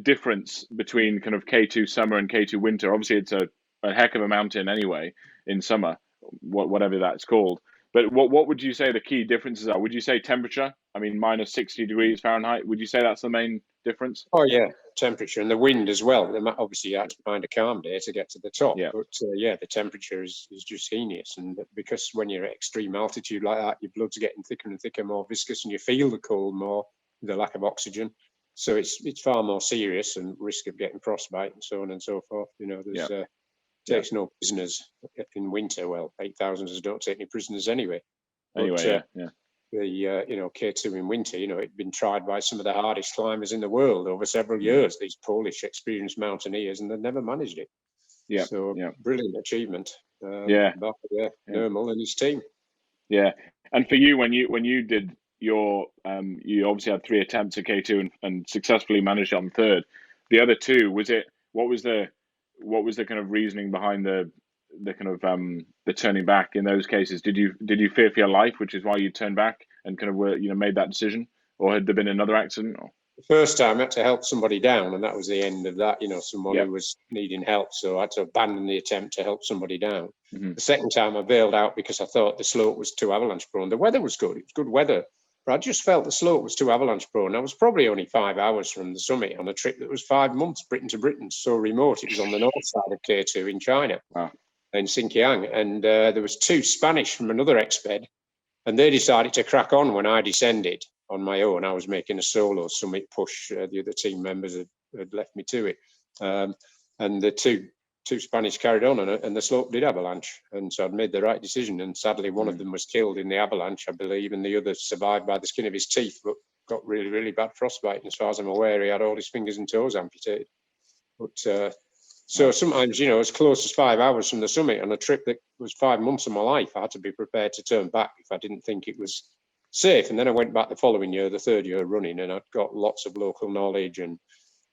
difference between kind of K2 summer and K2 winter, obviously it's a heck of a mountain anyway in summer, whatever that's called. But what would you say the key differences are? Would you say temperature? I mean, minus 60 degrees Fahrenheit. Would you say that's the main difference? Oh yeah, temperature and the wind as well. Obviously, you had to find a calm day to get to the top. Yeah. But the temperature is just heinous, and because when you're at extreme altitude like that, your blood's getting thicker and thicker, more viscous, and you feel the cold more, the lack of oxygen. So it's far more serious, and risk of getting frostbite and so on and so forth. There's takes no prisoners in winter. Well, 8,000ers don't take any prisoners anyway. The K2 in winter, it'd been tried by some of the hardest climbers in the world over several years, these Polish experienced mountaineers, and they've never managed it. Brilliant achievement. Nirmal and his team. Yeah. And for you, when you did your you obviously had 3 attempts at K2 and successfully managed it on third. The other 2, what was the kind of reasoning behind the kind of the turning back in those cases? Did you fear for your life, which is why you turned back and kind of made that decision, or had there been another accident? The first time I had to help somebody down, and that was the end of that. Someone who was needing help, so I had to abandon the attempt to help somebody down. Mm-hmm. The second time I bailed out because I thought the slope was too avalanche prone. The weather was good; it was good weather, but I just felt the slope was too avalanche prone. I was probably only 5 hours from the summit on a trip that was 5 months, Briton to Britain, so remote. It was on the north side of K2 in China. Wow. In Xinjiang, and there was 2 Spanish from another exped, and they decided to crack on when I descended on my own. I was making a solo summit push. The other team members had left me to it, and the two Spanish carried on, and the slope did avalanche, and so I'd made the right decision. And sadly, one of them was killed in the avalanche, I believe, and the other survived by the skin of his teeth, but got really, really bad frostbite. And as far as I'm aware, he had all his fingers and toes amputated. But so sometimes, as close as 5 hours from the summit on a trip that was 5 months of my life, I had to be prepared to turn back if I didn't think it was safe. And then I went back the following year, the 3rd year running, and I'd got lots of local knowledge and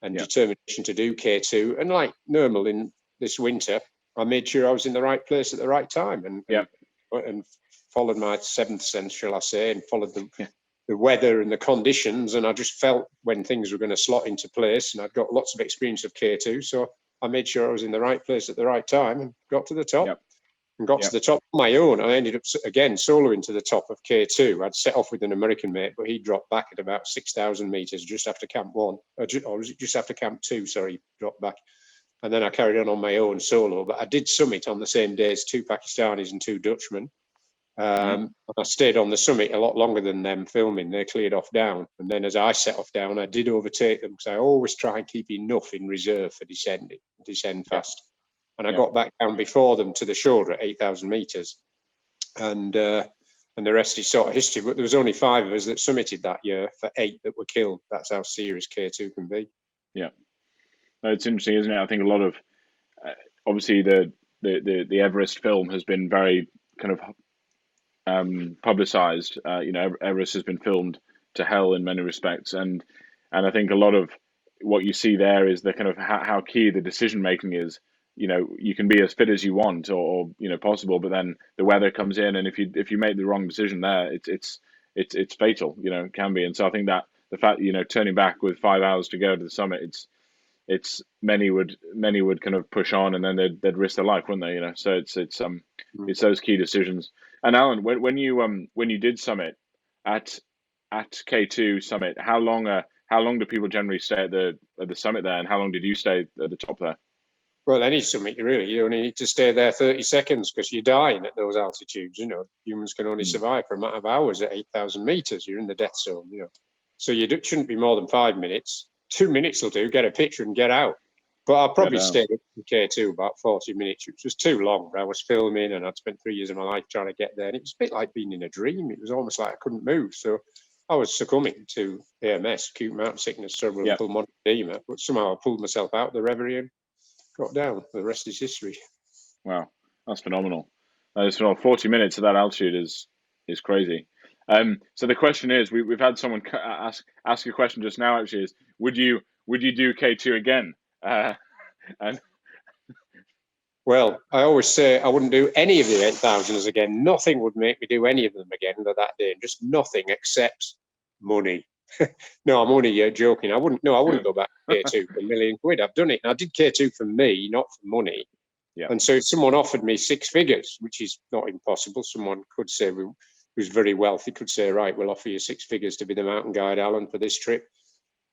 determination to do K2. And like Nirmal in this winter, I made sure I was in the right place at the right time, and followed my 7th sense, shall I say, and followed the weather and the conditions. And I just felt when things were going to slot into place, and I'd got lots of experience of K2. So I made sure I was in the right place at the right time and got to the top. And got to the top on my own. I ended up, again, soloing to the top of K2. I'd set off with an American mate, but he dropped back at about 6,000 meters just after Camp 1. Or was it just after Camp 2? Sorry, he dropped back. And then I carried on my own solo. But I did summit on the same day as 2 Pakistanis and 2 Dutchmen. And I stayed on the summit a lot longer than them filming. They cleared off down. And then as I set off down, I did overtake them because I always try and keep enough in reserve for descend fast. And I got back down before them to the shoulder at 8,000 meters. And the rest is sort of history. But there was only 5 of us that summited that year for 8 that were killed. That's how serious K2 can be. Yeah. No, it's interesting, isn't it? I think a lot of, obviously the Everest film has been very kind of publicized. Everest has been filmed to hell in many respects, and I think a lot of what you see there is the kind of how key the decision making is. You can be as fit as you want or possible, but then the weather comes in, and if you make the wrong decision there, it's fatal. It can be. And so I think that the fact turning back with 5 hours to go to the summit, it's many would kind of push on, and then they'd risk their life, wouldn't they? So it's those key decisions. And Alan, when you did summit at K2 summit, how long do people generally stay at the summit there, and how long did you stay at the top there? Well, any summit, really, you only need to stay there 30 seconds because you're dying at those altitudes. Humans can only survive for a matter of hours at 8,000 meters. You're in the death zone. So shouldn't be more than 5 minutes. 2 minutes will do. Get a picture and get out. But I'll probably stay at K2 about 40 minutes, which was too long. I was filming, and I'd spent 3 years of my life trying to get there. And it was a bit like being in a dream. It was almost like I couldn't move. So I was succumbing to AMS, acute mountain sickness, cerebral pulmonary edema. But somehow I pulled myself out of the reverie and got down. The rest is history. Wow, that's phenomenal. 40 minutes at that altitude is crazy. So the question is, we've had someone ask a question just now. Actually, is would you do K2 again? And well, I always say I wouldn't do any of the 8,000s again. Nothing would make me do any of them again that day. Just nothing except money. No, I'm only joking. I wouldn't go back to K2 for £1 million. I've done it. And I did K2 for me, not for money. Yeah. And so if someone offered me 6 figures, which is not impossible, someone could say, who's very wealthy, could say, right, we'll offer you 6 figures to be the mountain guide, Alan, for this trip.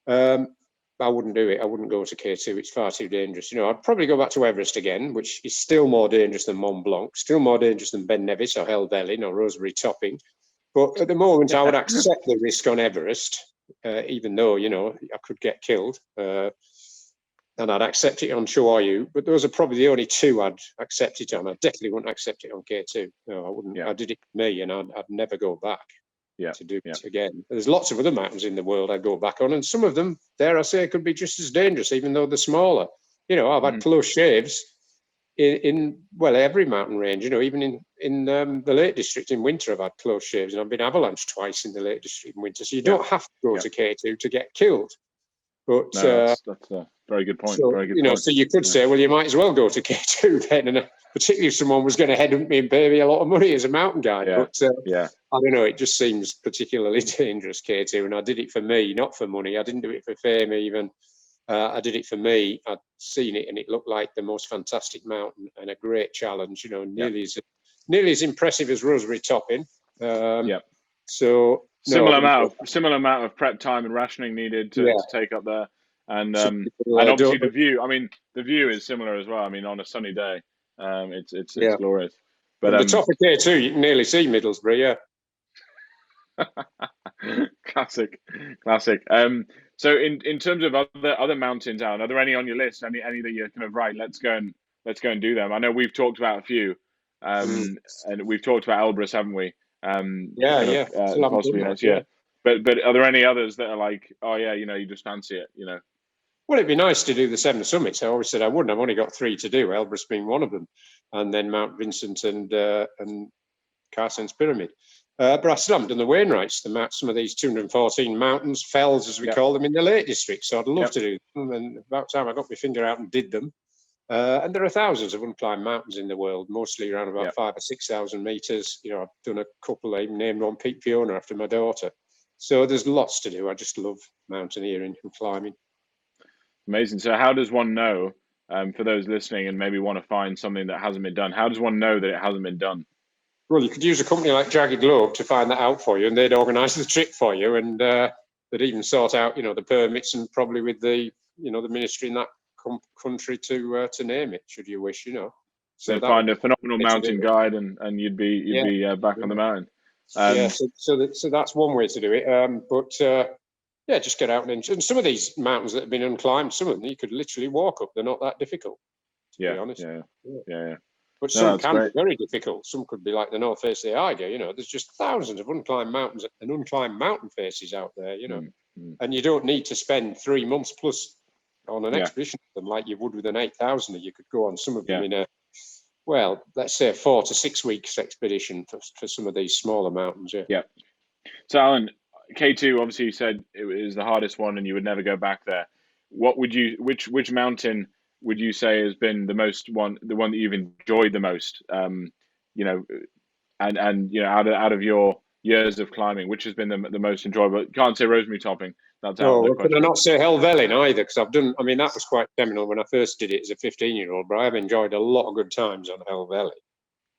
I wouldn't do it. I wouldn't go to K2. It's far too dangerous. I'd probably go back to Everest again, which is still more dangerous than Mont Blanc, still more dangerous than Ben Nevis or Helvellyn or Rosebery Topping. But at the moment, I would accept the risk on Everest, even though, I could get killed. And I'd accept it on Shoayu. But those are probably the only 2 I'd accept it on. I definitely wouldn't accept it on K2. No, I wouldn't. Yeah. I did it for me, and I'd never go back. To do it again. There's lots of other mountains in the world I'd go back on, and some of them, dare I say, could be just as dangerous, even though they're smaller. I've had close shaves in every mountain range. Even in the Lake District in winter, I've had close shaves, and I've been avalanched twice in the Lake District in winter. So you don't have to go to K2 to get killed. But that's a very good point. So, very good point. So you could say, well, you might as well go to K2 then, and particularly if someone was going to headhunt me and pay me a lot of money as a mountain guide. Yeah. But I don't know, it just seems particularly dangerous, K2, and I did it for me, not for money. I didn't do it for fame even. I did it for me. I'd seen it, and it looked like the most fantastic mountain and a great challenge. Nearly as impressive as Rosebery Topping. So similar amount of prep time and rationing needed to take up there, and obviously the view. I mean, the view is similar as well. I mean, on a sunny day, it's glorious. But the top of K2, you can nearly see Middlesbrough. Yeah. Classic. So in terms of other mountains, Alan, are there any on your list? Any that you're kind of right? Let's go and do them. I know we've talked about a few, and we've talked about Elbrus, haven't we? Possibly next year. But are there any others that are like, oh yeah, you just fancy it, Well, it'd be nice to do the 7 summits. I always said I wouldn't. I've only got 3 to do. Elbrus being one of them, and then Mount Vincent and Carsten's Pyramid. But I still haven't done the Wainwrights, some of these 214 mountains, fells as we call them, in the Lake District. So I'd love to do them. And about time I got my finger out and did them. And there are thousands of unclimbed mountains in the world, mostly around about 5,000 or 6,000 meters. I've done a couple. I named one Peak Fiona after my daughter. So there's lots to do. I just love mountaineering and climbing. Amazing. So how does one know, for those listening and maybe want to find something that hasn't been done, how does one know that it hasn't been done? Well, you could use a company like Jagged Globe to find that out for you, and they'd organise the trip for you, and they'd even sort out, the permits, and probably with the, the ministry and that country to name it, should you wish, So find a phenomenal mountain guide, and you'd be back on the mountain. So that's one way to do it. But just get out and some of these mountains that have been unclimbed, some of them you could literally walk up. They're not that difficult, to be honest. Yeah. But some can be very difficult. Some could be like the North Face of the Eiger. There's just thousands of unclimbed mountains and unclimbed mountain faces out there. And you don't need to spend 3 months plus on an expedition with them like you would with an 8,000. You could go on some of them in let's say 4 to 6 weeks expedition for some of these smaller mountains. Yeah. So Alan, K2, obviously you said it was the hardest one and you would never go back there. Which mountain would you say has been the one that you've enjoyed the most? And out of your years of climbing, which has been the most enjoyable? Can't say Rosemary Topping. That's out of the question. Can I not say Helvellyn either? Because that was quite seminal when I first did it as a 15-year-old. But I've enjoyed a lot of good times on Helvellyn.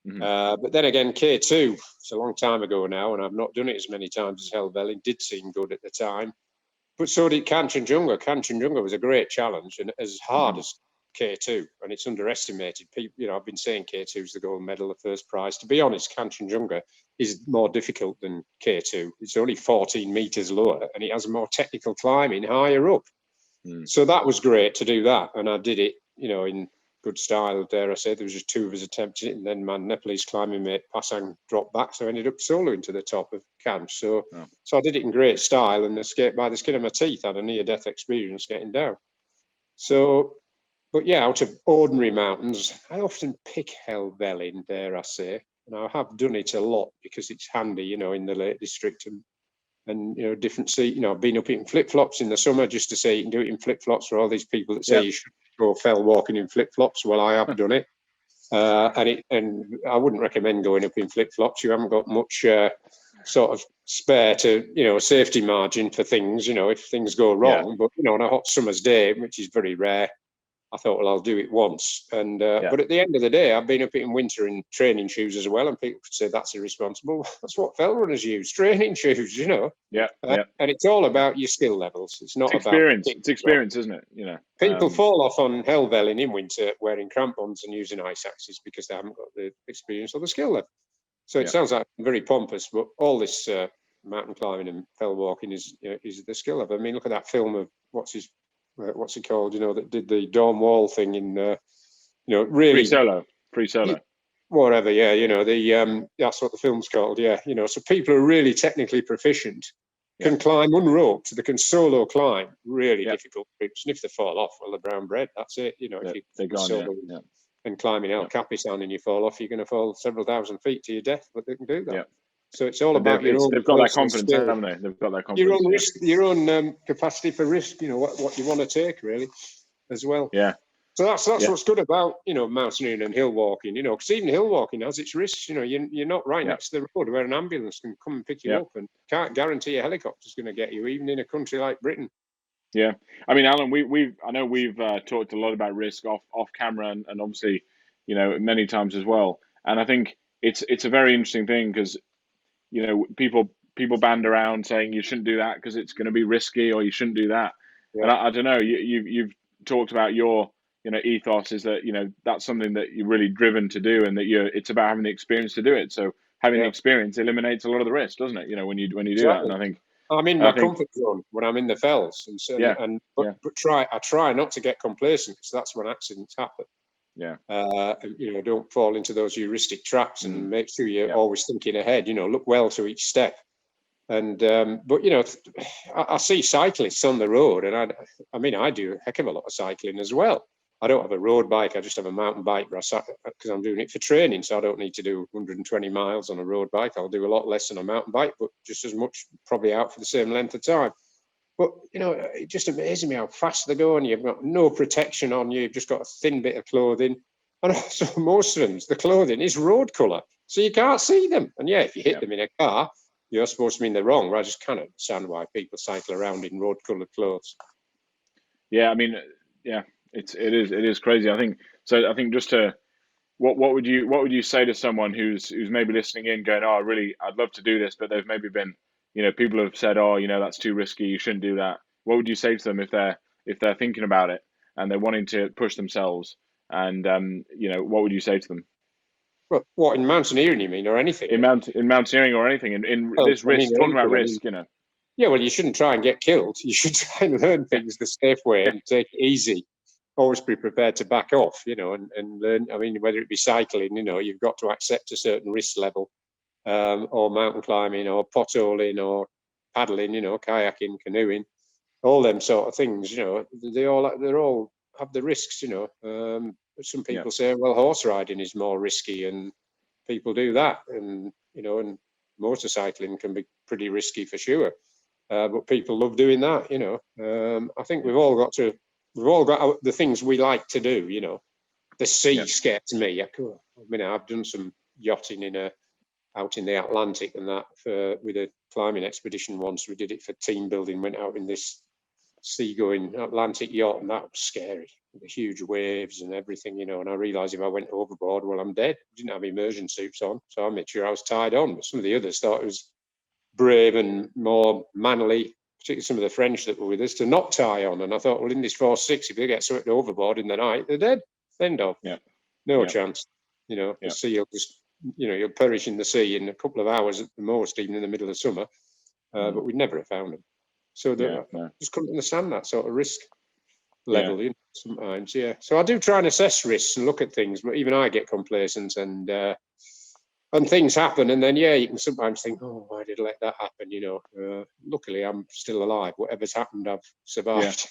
Mm-hmm. But then again, K2, it's a long time ago now, and I've not done it as many times as Helvellyn. Did seem good at the time. But so did Kanchenjunga. Kanchenjunga was a great challenge and as hard as K2, and it's underestimated. People, I've been saying K2 is the gold medal, the first prize. To be honest, Kanchenjunga is more difficult than K2. It's only 14 meters lower, and it has more technical climbing higher up. So that was great to do that, and I did it, in good style. Dare I say, there was just 2 of us attempting it, and then my Nepalese climbing mate Pasang dropped back, so I ended up soloing to the top of Kanch. So I did it in great style and escaped by the skin of my teeth. I had a near-death experience getting down. So, but out of ordinary mountains, I often pick Helvellyn, dare I say, and I have done it a lot because it's handy, in the Lake District and different seat. I've been up in flip-flops in the summer just to say you can do it in flip-flops for all these people that say you should go fell walking in flip-flops. Well, I have done it. And I wouldn't recommend going up in flip-flops. You haven't got much sort of spare to, safety margin for things, if things go wrong. But, on a hot summer's day, which is very rare, I thought, well, I'll do it once. And but at the end of the day, I've been up in winter in training shoes as well. And people could say that's irresponsible. That's what fell runners use, training shoes, And it's all about your skill levels. It's not experience. About it's experience, isn't it? People fall off on Helvellyn in winter wearing crampons and using ice axes because they haven't got the experience or the skill level. So it sounds like very pompous, but all this mountain climbing and fell walking is the skill level. I mean, look at that film of what's it called? That did the Dawn Wall thing in really free solo. Whatever, that's what the film's called. So people are really technically proficient. Can climb unroped. They can solo climb really difficult routes, and if they fall off, well, they're brown bread. That's it. If you're solo and climbing El Capitan and you fall off, you're going to fall several thousand feet to your death. But they can do that. So it's all about your own. They've got that confidence, haven't they? They've got that confidence. Your own risk, your own capacity for risk. What you want to take, really, as well. Yeah. So that's what's good about mountaineering and hill walking. Because even hill walking has its risks. You're not right next to the road where an ambulance can come and pick you up, and can't guarantee a helicopter's going to get you, even in a country like Britain. Yeah, I mean, Alan, I know we've talked a lot about risk off camera and obviously, many times as well. And I think it's a very interesting thing because, people band around saying you shouldn't do that because it's going to be risky, or you shouldn't do that. Yeah. And I don't know, you've talked about your ethos is that that's something that you're really driven to do, and that it's about having the experience to do it. So having the experience eliminates a lot of the risk, doesn't it? When you do that, and I think I'm in my comfort zone when I'm in the fells, but I try not to get complacent because that's when accidents happen. Yeah. Don't fall into those heuristic traps, and make sure you're always thinking ahead. Look well to each step. And but I see cyclists on the road, and I do a heck of a lot of cycling as well. I don't have a road bike; I just have a mountain bike because I'm doing it for training. So I don't need to do 120 miles on a road bike. I'll do a lot less on a mountain bike, but just as much, probably out for the same length of time. But it just amazes me how fast they go, and you've got no protection on you. You've just got a thin bit of clothing, and also most of them, the clothing is road colour, so you can't see them. And if you hit them in a car, you're supposed to mean they're wrong. But I just can't understand why people cycle around in road-coloured clothes. Yeah, I mean, it is crazy. I think so. I think just to what would you say to someone who's maybe listening in, going, "Oh, I'd love to do this," but they've maybe been, people have said, "Oh, that's too risky. You shouldn't do that." What would you say to them if they're thinking about it? and they're wanting to push themselves. And what would you say to them? Well, what, in mountaineering, you mean, or anything? In mountaineering or anything, in this risk, talking about risk, Yeah, well, you shouldn't try and get killed. You should try and learn things the safe way and take it easy. Always be prepared to back off, and learn. I mean, whether it be cycling, you've got to accept a certain risk level, or mountain climbing, or potholing, or paddling, kayaking, canoeing, all them sort of things. They're all have the risks. Some people say, well, horse riding is more risky, and people do that, and and motorcycling can be pretty risky for sure. But people love doing that. I think we've all got the things we like to do. The sea scares me. I've done some yachting out in the Atlantic and that with a climbing expedition once. We did it for team building. Went out in this seagoing Atlantic yacht, and that was scary. The huge waves and everything, and I realised if I went overboard, well, I'm dead. I didn't have immersion suits on, so I made sure I was tied on. But some of the others thought it was brave and more manly, particularly some of the French that were with us, to not tie on. And I thought, well, in this 4-6, if they get swept overboard in the night, they're dead. End of. No chance. The sea will just, you'll perish in the sea in a couple of hours at the most, even in the middle of summer. But we'd never have found them. So I just couldn't understand that sort of risk level, sometimes. So I do try and assess risks and look at things, but even I get complacent, and things happen, and then you can sometimes think, oh, why did I let that happen? Luckily I'm still alive. Whatever's happened, I've survived.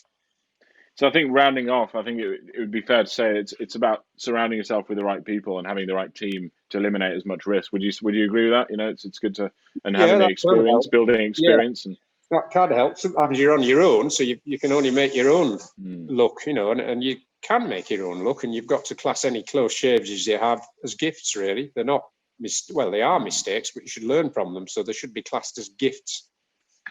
So I think, rounding off, I think it would be fair to say it's about surrounding yourself with the right people and having the right team to eliminate as much risk. Would you agree with that? It's good to, and having the experience, building experience, and that can help. Sometimes you're on your own, so you can only make your own luck, and you can make your own luck, and you've got to class any close shaves as you have as gifts, really. They're not, they are mistakes, but you should learn from them, so they should be classed as gifts,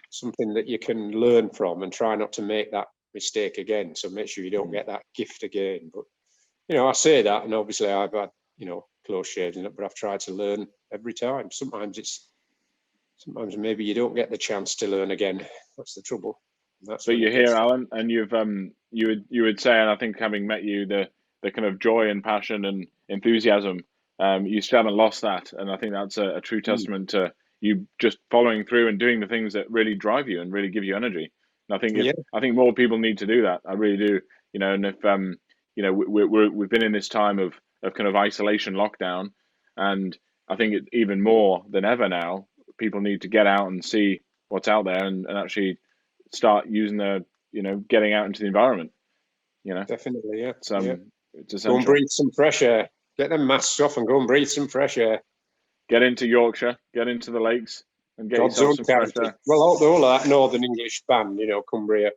something that you can learn from and try not to make that mistake again, so make sure you don't get that gift again. But I say that, and obviously I've had close shaves in it, but I've tried to learn every time. Sometimes maybe you don't get the chance to learn again. That's the trouble. But you're here, Alan, and you've you would say, and I think having met you, the kind of joy and passion and enthusiasm, you still haven't lost that, and I think that's a true testament to you just following through and doing the things that really drive you and really give you energy. And I think more people need to do that. I really do. And if we've been in this time of kind of isolation lockdown, and I think even more than ever now, people need to get out and see what's out there and actually start using getting out into the environment. Definitely, yeah. It's essential. Go and breathe some fresh air. Get them masks off and go and breathe some fresh air. Get into Yorkshire, get into the lakes, and get yourself some fresh air. Well, all of that Northern English band, Cumbria,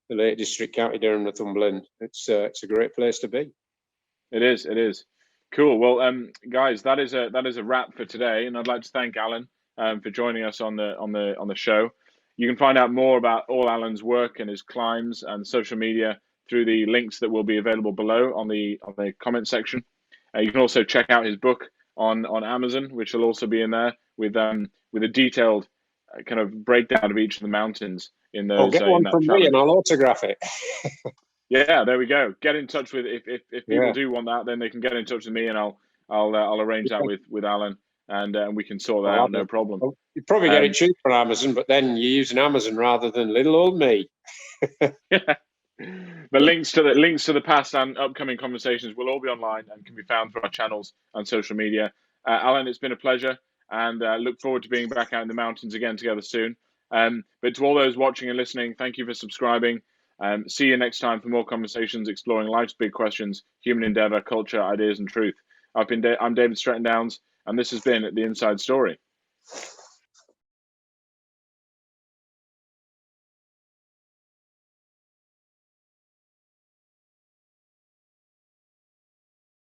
the Lake District, County Durham, Northumberland. It's a great place to be. It is. Cool. Well, guys, that is a wrap for today, and I'd like to thank Alan for joining us on the show. You can find out more about all Alan's work and his climbs and social media through the links that will be available below on the comment section. You can also check out his book on Amazon, which will also be in there with a detailed kind of breakdown of each of the mountains in those. I'll get one from me and I'll autograph it. Yeah, there we go. Get in touch with if people do want that, then they can get in touch with me, and I'll arrange that with Alan, and we can sort that out. No problem. You probably get it cheap on Amazon, but then you're using Amazon rather than little old me. The links to the past and upcoming conversations will all be online and can be found through our channels and social media. Alan, it's been a pleasure, and look forward to being back out in the mountains again together soon. But to all those watching and listening, thank you for subscribing. See you next time for more conversations exploring life's big questions, human endeavor, culture, ideas, and truth. I'm David Stretton-Downes, and this has been The Inside Story.